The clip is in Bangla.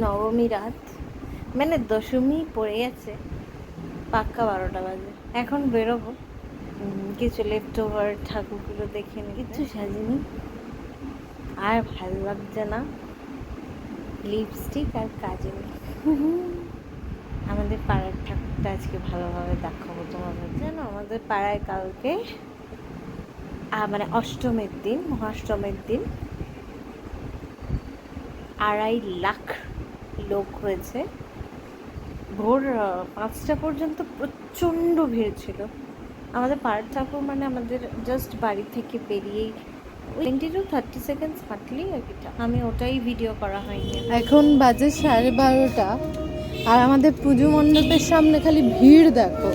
নবমী রাত, মানে দশমী পড়ে গেছে, পাক্কা 12টা বাজে। এখন বেরোবো, কিছু লেফট ওভার ঠাকুরগুলো দেখে নি, কিছু সাজিনি, আর ভালো লাগছে না, লিপস্টিক আর কাজল। আমাদের পাড়ার ঠাকুরটা আজকে ভালোভাবে দেখাবো তোমাদের। জানো আমাদের পাড়ায় কালকে মানে অষ্টমীর দিন, মহাষ্টমীর দিন 2.5 লাখ লোক হয়েছে। ভোর 5টা পর্যন্ত প্রচণ্ড ভিড় ছিল। আমাদের পাড়ার ঠাকুর মানে আমাদের জাস্ট বাড়ি থেকে বেরিয়েই 20 to 30 সেকেন্ডস হাঁটলেই আর কি। আমি ওটাই ভিডিও করা হয়নি। এখন বাজে 12:30, আর আমাদের পুজো মণ্ডপের সামনে খালি ভিড় দেখো।